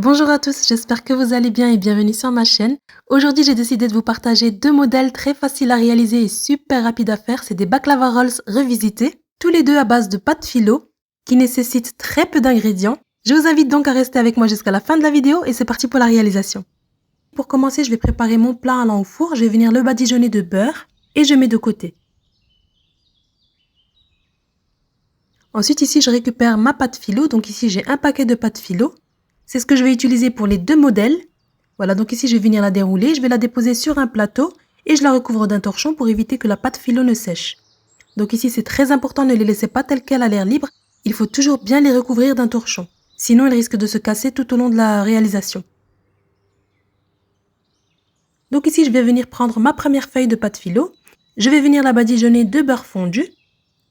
Bonjour à tous, j'espère que vous allez bien et bienvenue sur ma chaîne. Aujourd'hui, j'ai décidé de vous partager deux modèles très faciles à réaliser et super rapides à faire. C'est des baklava rolls revisités, tous les deux à base de pâte philo, qui nécessitent très peu d'ingrédients. Je vous invite donc à rester avec moi jusqu'à la fin de la vidéo et c'est parti pour la réalisation. Pour commencer, je vais préparer mon plat allant au four. Je vais venir le badigeonner de beurre et je mets de côté. Ensuite, ici, je récupère ma pâte philo. Donc ici, j'ai un paquet de pâte philo. C'est ce que je vais utiliser pour les deux modèles. Voilà, donc ici, je vais venir la dérouler. Je vais la déposer sur un plateau et je la recouvre d'un torchon pour éviter que la pâte philo ne sèche. Donc ici, c'est très important, ne les laissez pas telles quelles à l'air libre. Il faut toujours bien les recouvrir d'un torchon. Sinon, elles risquent de se casser tout au long de la réalisation. Donc ici, je vais venir prendre ma première feuille de pâte philo. Je vais venir la badigeonner de beurre fondu.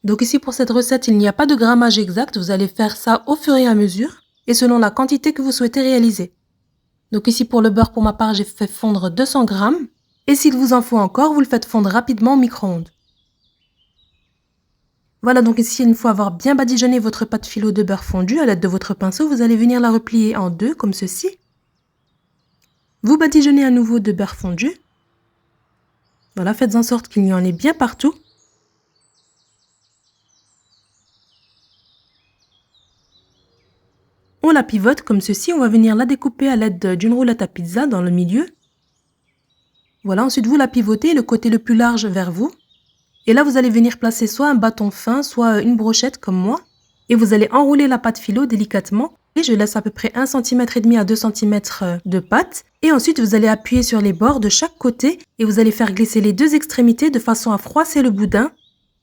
Donc ici, pour cette recette, il n'y a pas de grammage exact. Vous allez faire ça au fur et à mesure et selon la quantité que vous souhaitez réaliser. Donc ici, pour le beurre, pour ma part, j'ai fait fondre 200 g. Et s'il vous en faut encore, vous le faites fondre rapidement au micro-ondes. Voilà, donc ici, une fois avoir bien badigeonné votre pâte philo de beurre fondu à l'aide de votre pinceau, vous allez venir la replier en deux, comme ceci. Vous badigeonnez à nouveau de beurre fondu. Voilà, faites en sorte qu'il y en ait bien partout. On la pivote comme ceci, on va venir la découper à l'aide d'une roulette à pizza dans le milieu. Voilà, ensuite vous la pivotez, le côté le plus large vers vous. Et là, vous allez venir placer soit un bâton fin, soit une brochette comme moi. Et vous allez enrouler la pâte philo délicatement. Et je laisse à peu près 1,5 cm à 2 cm de pâte. Et ensuite, vous allez appuyer sur les bords de chaque côté et vous allez faire glisser les deux extrémités de façon à froisser le boudin.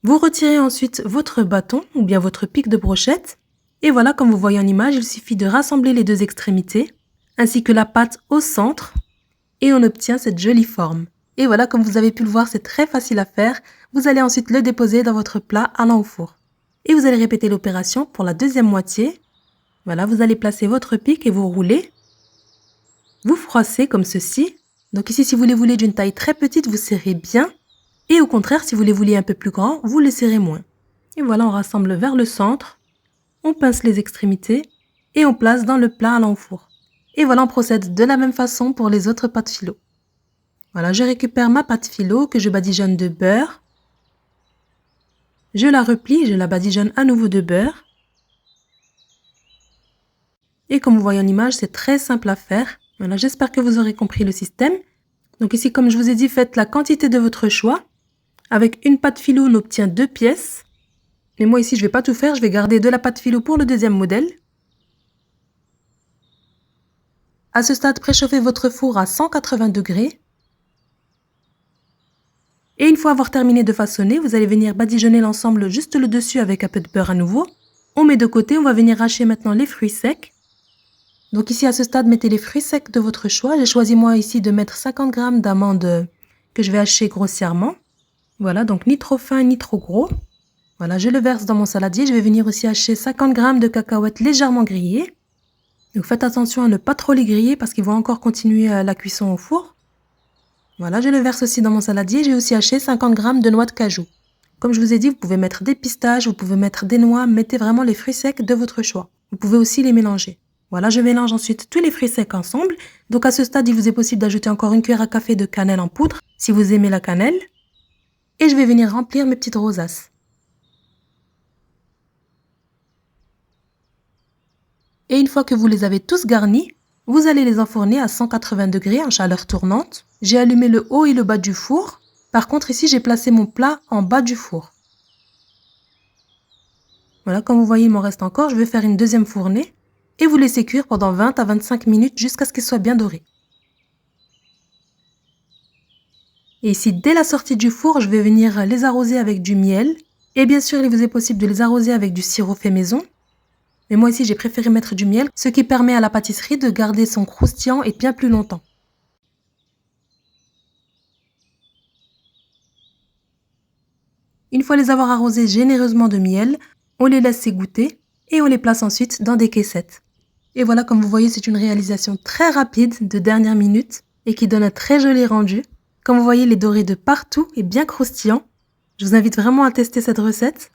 Vous retirez ensuite votre bâton ou bien votre pic de brochette. Et voilà, comme vous voyez en image, il suffit de rassembler les deux extrémités, ainsi que la pâte au centre, et on obtient cette jolie forme. Et voilà, comme vous avez pu le voir, c'est très facile à faire. Vous allez ensuite le déposer dans votre plat allant au four. Et vous allez répéter l'opération pour la deuxième moitié. Voilà, vous allez placer votre pic et vous roulez. Vous froissez comme ceci. Donc ici, si vous les voulez d'une taille très petite, vous serrez bien. Et au contraire, si vous les voulez un peu plus grands, vous les serrez moins. Et voilà, on rassemble vers le centre. On pince les extrémités et on place dans le plat allant au four. Et voilà, on procède de la même façon pour les autres pâtes philo. Voilà, je récupère ma pâte philo que je badigeonne de beurre. Je la replie, je la badigeonne à nouveau de beurre. Et comme vous voyez en image, c'est très simple à faire. Voilà, j'espère que vous aurez compris le système. Donc ici, comme je vous ai dit, faites la quantité de votre choix. Avec une pâte philo, on obtient 2 pièces. Mais moi ici, je ne vais pas tout faire, je vais garder de la pâte philo pour le deuxième modèle. À ce stade, préchauffez votre four à 180 degrés. Et une fois avoir terminé de façonner, vous allez venir badigeonner l'ensemble juste le dessus avec un peu de beurre à nouveau. On met de côté, on va venir hacher maintenant les fruits secs. Donc ici, à ce stade, mettez les fruits secs de votre choix. J'ai choisi moi ici de mettre 50 g d'amandes que je vais hacher grossièrement. Voilà, donc ni trop fin ni trop gros. Voilà, je le verse dans mon saladier. Je vais venir aussi hacher 50 g de cacahuètes légèrement grillées. Donc faites attention à ne pas trop les griller parce qu'ils vont encore continuer la cuisson au four. Voilà, je le verse aussi dans mon saladier. J'ai aussi haché 50 g de noix de cajou. Comme je vous ai dit, vous pouvez mettre des pistaches, vous pouvez mettre des noix, mettez vraiment les fruits secs de votre choix. Vous pouvez aussi les mélanger. Voilà, je mélange ensuite tous les fruits secs ensemble. Donc à ce stade, il vous est possible d'ajouter encore une cuillère à café de cannelle en poudre, si vous aimez la cannelle. Et je vais venir remplir mes petites rosaces. Et une fois que vous les avez tous garnis, vous allez les enfourner à 180 degrés en chaleur tournante. J'ai allumé le haut et le bas du four. Par contre, ici, j'ai placé mon plat en bas du four. Voilà, comme vous voyez, il m'en reste encore. Je vais faire une deuxième fournée et vous laissez cuire pendant 20 à 25 minutes jusqu'à ce qu'ils soient bien dorés. Et ici, dès la sortie du four, je vais venir les arroser avec du miel. Et bien sûr, il vous est possible de les arroser avec du sirop fait maison. Mais moi ici, j'ai préféré mettre du miel, ce qui permet à la pâtisserie de garder son croustillant et bien plus longtemps. Une fois les avoir arrosés généreusement de miel, on les laisse s'égoutter et on les place ensuite dans des caissettes. Et voilà, comme vous voyez, c'est une réalisation très rapide de dernière minute et qui donne un très joli rendu. Comme vous voyez, les dorés de partout et bien croustillants. Je vous invite vraiment à tester cette recette.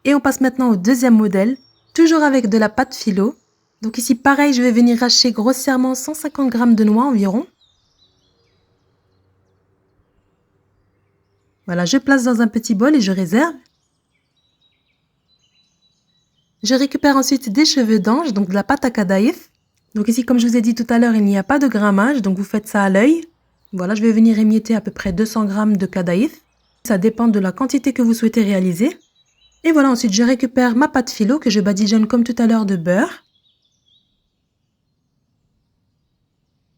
Et on passe maintenant au deuxième modèle, toujours avec de la pâte philo. Donc ici, pareil, je vais venir hacher grossièrement 150 g de noix environ. Voilà, je place dans un petit bol et je réserve. Je récupère ensuite des cheveux d'ange, donc de la pâte à kadaïf. Donc ici, comme je vous ai dit tout à l'heure, il n'y a pas de grammage, donc vous faites ça à l'œil. Voilà, je vais venir émietter à peu près 200 g de kadaïf. Ça dépend de la quantité que vous souhaitez réaliser. Et voilà, ensuite je récupère ma pâte philo que je badigeonne comme tout à l'heure de beurre.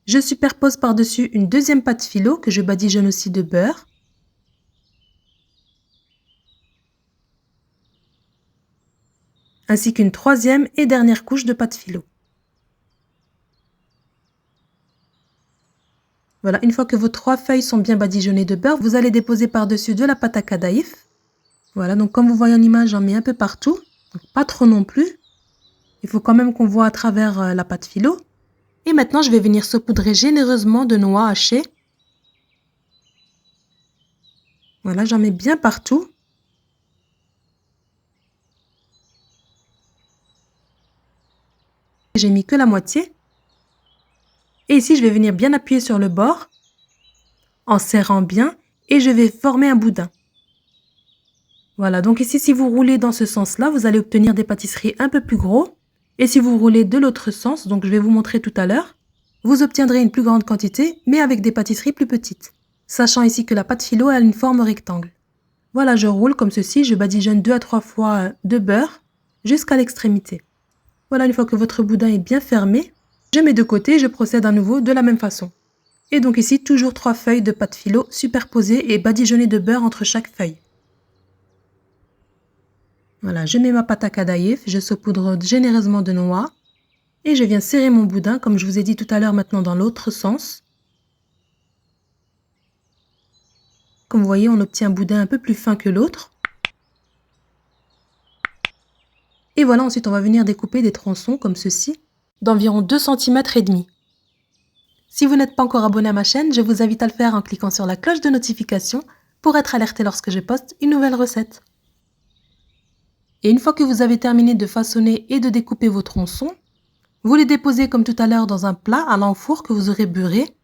Je superpose par-dessus une deuxième pâte philo que je badigeonne aussi de beurre. Ainsi qu'une troisième et dernière couche de pâte philo. Voilà, une fois que vos 3 feuilles sont bien badigeonnées de beurre, vous allez déposer par-dessus de la pâte à kadaïf. Voilà, donc comme vous voyez en image, j'en mets un peu partout, donc pas trop non plus. Il faut quand même qu'on voit à travers la pâte philo. Et maintenant, je vais venir saupoudrer généreusement de noix hachées. Voilà, j'en mets bien partout. J'ai mis que la moitié. Et ici, je vais venir bien appuyer sur le bord, en serrant bien, et je vais former un boudin. Voilà, donc ici, si vous roulez dans ce sens-là, vous allez obtenir des pâtisseries un peu plus gros. Et si vous roulez de l'autre sens, donc je vais vous montrer tout à l'heure, vous obtiendrez une plus grande quantité, mais avec des pâtisseries plus petites. Sachant ici que la pâte philo a une forme rectangle. Voilà, je roule comme ceci, je badigeonne 2 à 3 fois de beurre jusqu'à l'extrémité. Voilà, une fois que votre boudin est bien fermé, je mets de côté et je procède à nouveau de la même façon. Et donc ici, toujours 3 feuilles de pâte philo superposées et badigeonnées de beurre entre chaque feuille. Voilà, je mets ma pâte à kadaïf, je saupoudre généreusement de noix et je viens serrer mon boudin comme je vous ai dit tout à l'heure maintenant dans l'autre sens. Comme vous voyez, on obtient un boudin un peu plus fin que l'autre. Et voilà, ensuite on va venir découper des tronçons comme ceci, d'environ 2 cm et demi. Si vous n'êtes pas encore abonné à ma chaîne, je vous invite à le faire en cliquant sur la cloche de notification pour être alerté lorsque je poste une nouvelle recette. Et une fois que vous avez terminé de façonner et de découper vos tronçons, vous les déposez comme tout à l'heure dans un plat à l'enfour que vous aurez beurré.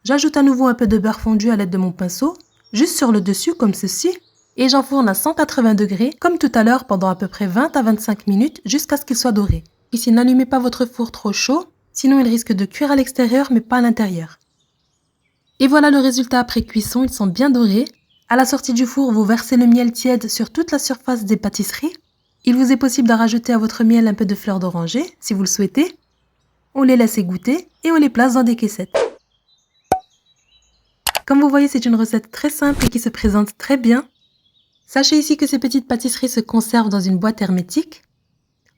J'ajoute à nouveau un peu de beurre fondu à l'aide de mon pinceau, juste sur le dessus comme ceci, et j'enfourne à 180 degrés comme tout à l'heure pendant à peu près 20 à 25 minutes jusqu'à ce qu'il soit doré. Ici, n'allumez pas votre four trop chaud, sinon il risque de cuire à l'extérieur mais pas à l'intérieur. Et voilà le résultat après cuisson, ils sont bien dorés. À la sortie du four, vous versez le miel tiède sur toute la surface des pâtisseries. Il vous est possible de rajouter à votre miel un peu de fleur d'oranger, si vous le souhaitez. On les laisse égoutter et on les place dans des caissettes. Comme vous voyez, c'est une recette très simple et qui se présente très bien. Sachez ici que ces petites pâtisseries se conservent dans une boîte hermétique.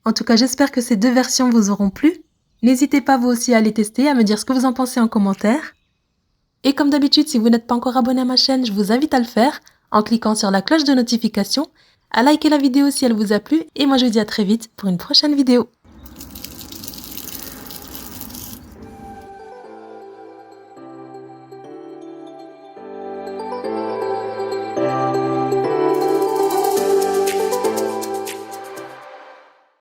En tout cas, j'espère que ces 2 versions vous auront plu. N'hésitez pas vous aussi à les tester, à me dire ce que vous en pensez en commentaire. Et comme d'habitude, si vous n'êtes pas encore abonné à ma chaîne, je vous invite à le faire en cliquant sur la cloche de notification, à liker la vidéo si elle vous a plu, et moi je vous dis à très vite pour une prochaine vidéo.